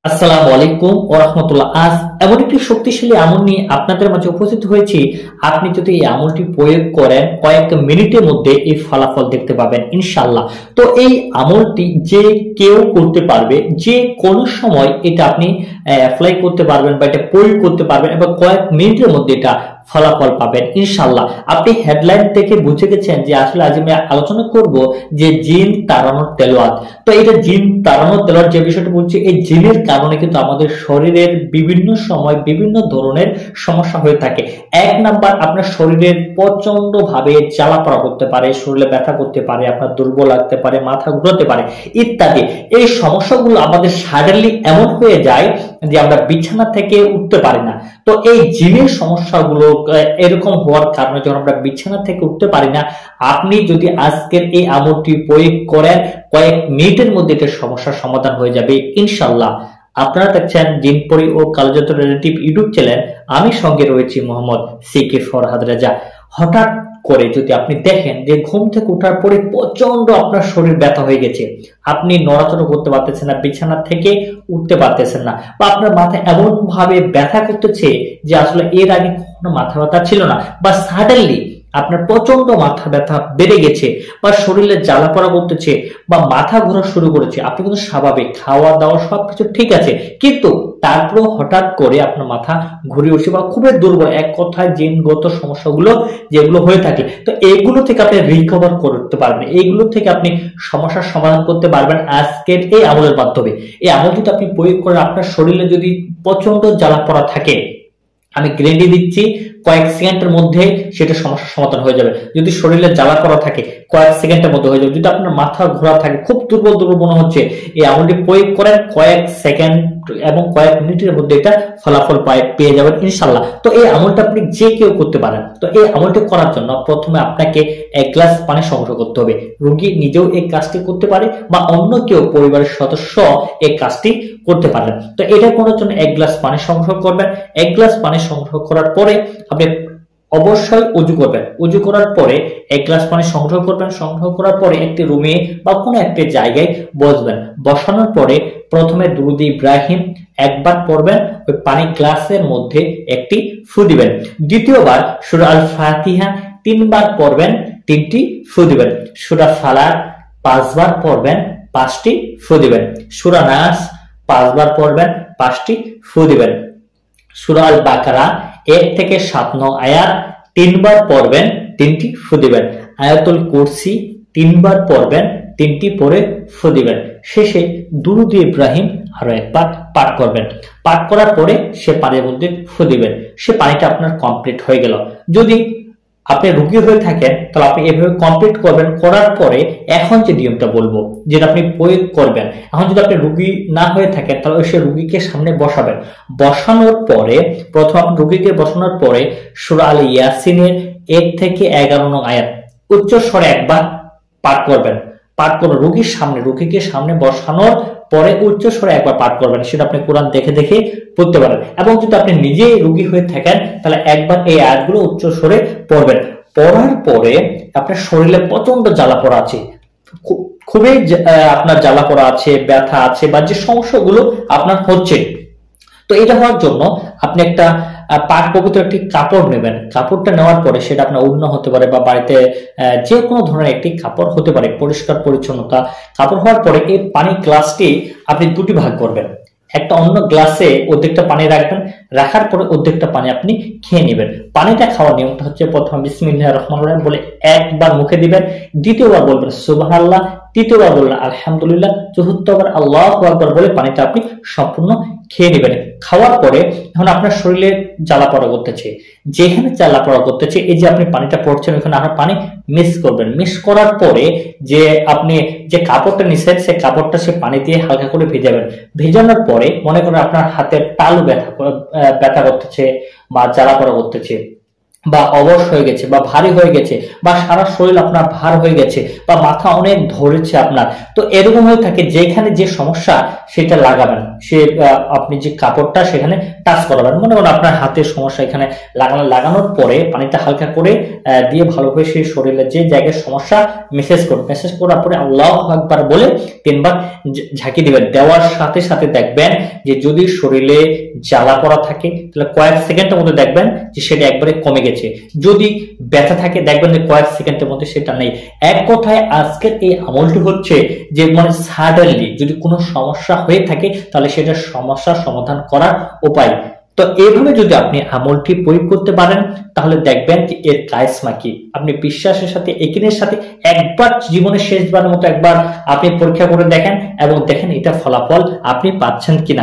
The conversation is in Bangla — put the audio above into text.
আসসালামু আলাইকুম ওয়া রাহমাতুল্লাহ। আজ এমন একটি শক্তিশালী আমল নিয়ে আপনাদের মাঝে উপস্থিত হয়েছি। আপনি যদি এই আমলটি প্রয়োগ করেন কয়েক মিনিটের মধ্যে এই ফলাফল দেখতে পাবেন ইনশাআল্লাহ। তো এই আমলটি যে কেউ করতে পারবে, যে কোনো সময় এটা আপনি অ্যাপ্লাই করতে পারবেন বা এটা প্রয়োগ করতে পারবেন এবং কয়েক মিনিটের মধ্যে এটা ফলাফল পাবেন ইনশাআল্লাহ। আপনি হেডলাইন থেকে বুঝে গেছেন যে আসলে আজ আমি আলোচনা করব যে জিন তাড়ানোর তেলাওয়াত। তো এটা জিন তাড়ানোর তেলাওয়াত যে বিষয়টা বলছি, এই জিনের কারণে কিন্তু আমাদের শরীরের বিভিন্ন সময় বিভিন্ন ধরনের সমস্যা হয়ে থাকে। এক নাম্বার, আপনার শরীরের প্রচন্ড ভাবে জ্বালাপোড়া করতে পারে, শরীরে ব্যথা করতে পারে, আপনার দুর্বল লাগতে পারে, মাথা ঘুরাতে পারে ইত্যাদি। এই সমস্যাগুলো আমাদের সাডেনলি এমন হয়ে যায় যে আমরা বিছানা থেকে উঠতে পারি না। তো এই জিনের সমস্যাগুলো এরকম হওয়ার কারণে যখন আমরা বিছানা থেকে উঠতে পারি না, আপনি যদি আজকের এই আমলটি প্রয়োগ করেন কয়েক মিনিটের মধ্যে এটার সমস্যার সমাধান হয়ে যাবে ইনশাআল্লাহ। আপনারা দেখছেন জিনপরি ও কালজাত রিলেটিভ ইউটিউব চ্যানেল। আমি সঙ্গে রয়েছি মোহাম্মদ সিকে ফরহাদ রেজা। হঠাৎ করে যদি আপনি দেখেন যে ঘুম থেকে ওঠার পরে প্রচন্ড আপনার শরীর ব্যথা হয়ে গেছে, আপনি নড়াচড়া করতে পারতেছেন না, বিছানা থেকে উঠতে পারতেছেন না, বা আপনার মাথায় এমন ভাবে ব্যথা করতেছে যে আসলে এর আগে কখনো মাথা ব্যথা ছিল না, বা সাডেনলি আপনার প্রচন্ড মাথা ব্যথা বেড়ে গেছে, বা শরীরে জ্বালাপোড়া করতেছে, বা মাথা ঘোরা শুরু করেছে, আপনি কিন্তু স্বাভাবিক, খাওয়া দাওয়া সবকিছু ঠিক আছে, কিন্তু তারপরেও হঠাৎ করে আপনার মাথা ঘুরে উঠছে বা খুবই দুর্বল, এক কথায় জিনগত সমস্যাগুলো যেগুলো হয়ে থাকে, তো এগুলো থেকে আপনি রিকভার করতে পারবেন, এইগুলো থেকে আপনি সমস্যার সমাধান করতে পারবেন আজকের এই আমলের মাধ্যমে। এই আমলটি আপনি প্রয়োগ করে আপনার শরীরে যদি প্রচন্ড জ্বালাপোড়া থাকে, আমি গ্যারান্টি দিচ্ছি কয়েক সেকেন্ডের মধ্যে সেটা সমস্যার সমাধান হয়ে যাবে। যদি শরীরে জ্বালা করা থাকে কয়েক সেকেন্ডের মধ্যে হয়ে যাবে। যদি আপনার মাথা ঘোরা থাকে, খুব দুর্বল দুর্বল মনে হচ্ছে, এই আমলটি প্রয়োগ করেন কয়েক সেকেন্ড এবং কয়েক মিনিটের মধ্যে এটা ফলাফল পেয়ে যাবেন ইনশাল্লাহ। তো এই আমলটা আপনি যে কেউ করতে পারেন। তো এই আমলটি করার জন্য প্রথমে আপনাকে এক গ্লাস পানি সংগ্রহ করতে হবে। রোগী নিজেও এই কাজটি করতে পারে বা অন্য কেউ পরিবারের সদস্য এই কাজটি করতে পারেন। তো এটা করার জন্য এক গ্লাস পানি সংগ্রহ করবেন। এক গ্লাস পানি সংগ্রহ করার পরে আপনি অবশ্যই উজু করবেন। উজু করার পরে এক গ্লাস পানি সংগ্রহ করবেন। সংগ্রহ করার পরে একটি রুমে বা কোনো একটি জায়গায় বসবেন। বসানোর পরে প্রথমে দুরূদ ইব্রাহিম একবার পড়বেন, ওই পানি গ্লাসের মধ্যে একটি ফু দিবেন। দ্বিতীয়বার সূরা আল ফাতিহা 3 বার পড়বেন, 3টি ফু দিবেন। সূরা ফালাক 5 বার পড়বেন, 5টি ফু দিবেন। সূরা নাস 5 বার পড়বেন, 5টি ফু দিবেন। সূরা আল বাকারা 1 থেকে 7 নং আয়াত 3 বার পড়বেন, 3টি ফু দিবেন। আয়াতুল কুরসি 3 বার পড়বেন, 3টি পড়ে ফু দিবেন। শেষে দুরূদ ইব্রাহিম আরো একবার পাঠ করবেন। পাঠ করার পরে সে পানির মধ্যে ফু দিবেন। সে পানিটা আপনার কমপ্লিট হয়ে গেল। যদি আপনি রোগী হয়ে থাকেন তাহলে আপনি এভাবে কমপ্লিট করবেন। করার পরে এখন যে নিয়মটা বলবো যেটা আপনি প্রয়োগ করবেন, এখন যদি আপনি রোগী না হয়ে থাকেন তাহলে সে রোগীকে সামনে বসাবেন। বসানোর পরে প্রথম আপনি রোগীকে বসানোর পরে সূরা আল ইয়াসিনের 1 থেকে 11 নং আয়াত উচ্চ স্বরে একবার পাঠ করবেন। পাঠ করে রোগীকে সামনে বসানোর পরে উচ্চ স্বরে একবার পাঠ করবেন। সেটা আপনি কোরআন দেখে দেখে পড়তে পারেন। এবং যদি আপনি নিজেই রোগী হয়ে থাকেন তাহলে একবার এই আয়াতগুলো উচ্চ স্বরে পড়বেন। পড়ার পরে আপনার শরীরে প্রচন্ড জ্বালাপোড়া আছে, খুবই আপনার জ্বালাপোড়া আছে, ব্যথা আছে, বা যে সমস্যাগুলো আপনার হচ্ছে, তো এটা হওয়ার জন্য আপনি একটা পাক পবিত্র একটি কাপড় নেবেন। কাপড়টা নেওয়ার পরে সেটা আপনার ওড়না হতে পারে বা বাড়িতে যে কোনো ধরনের একটি কাপড় হতে পারে, পরিষ্কার পরিচ্ছন্নতা কাপড়। হওয়ার পরে এই পানি গ্লাসটি আপনি দুটি ভাগ করবেন। একটা অন্য গ্লাসে অর্ধেকটা পানি রাখবেন, রাখার পরে অর্ধেকটা পানি আপনি খেয়ে নেবেন। পানিটা খাওয়ার নিয়মটা হচ্ছে প্রথমে বিসমিল্লাহির রহমানির রহিম বলে একবার মুখে দিবেন, দ্বিতীয়বার বলবেন সুবহানাল্লাহ, তৃতীয়বার বলবেন আলহামদুলিল্লাহ, চতুর্থবার আল্লাহু আকবার বলে পানিটা আপনি সম্পূর্ণ খেয়ে নেবেন। খাওয়ার পরে এখন আপনার শরীরে জ্বালাপোড়া করতেছে, যেখানে জ্বালাপোড়া করতেছে এই যে আপনি পানিটা পড়ছেন ওখানে আপনার পানি মিক্স করবেন। মিক্স করার পরে যে আপনি যে কাপড়টা নিছেন সেই কাপড়টা সে পানি দিয়ে হালকা করে ভেজাবেন। ভেজানোর পরে মনে করেন আপনার হাতের তালু ব্যথা করতেছে বা জ্বালাপোড়া করতেছে, বা অবশ হয়ে গেছে বা ভারী হয়ে গেছে বা সারা শরীর আপনার ভার হয়ে গেছে বা মাথা অনেক ধরেছে আপনার, তো এরকম হয়ে থাকে যেখানে যে সমস্যা সেটা লাগাবেন, সে আপনি যে কাপড়টা সেখানে টাচ করাবেন, মনে করেন আপনার হাতের সমস্যা, এখানে লাগানোর পরে পানিটা হালকা করে দিয়ে ভালোভাবে সেই শরীরের যে জায়গায় সমস্যা মেসেজ করার পরে আল্লাহু আকবার বলে 3 বার ঝাঁকি দিবেন। দেওয়ার সাথে সাথে দেখবেন যে যদি শরীরে জ্বালা পড়া থাকে তাহলে কয়েক সেকেন্ডের মধ্যে দেখবেন যে সেটা একবারে কমে গেছে, যদি ব্যথা থাকে দেখবেন যে কয়েক সেকেন্ডের মধ্যে সেটা নেই। এক কথায় আজকের এই আমলটি হচ্ছে যে মানে সাডেনলি যদি কোনো সমস্যা হয়ে থাকে তাহলে সেটা সমস্যার সমাধান করার উপায়। তো এইভাবে যদি আপনি আমলটি প্রয়োগ করতে পারেন তাহলে দেখবেন যে এর কারিশমা কি। আপনি বিশ্বাসের সাথে একিনের সাথে একবার জীবনের শেষবারের মতো একবার আপনি পরীক্ষা করে দেখেন এবং দেখেন এটা ফলাফল আপনি পাচ্ছেন কিনা।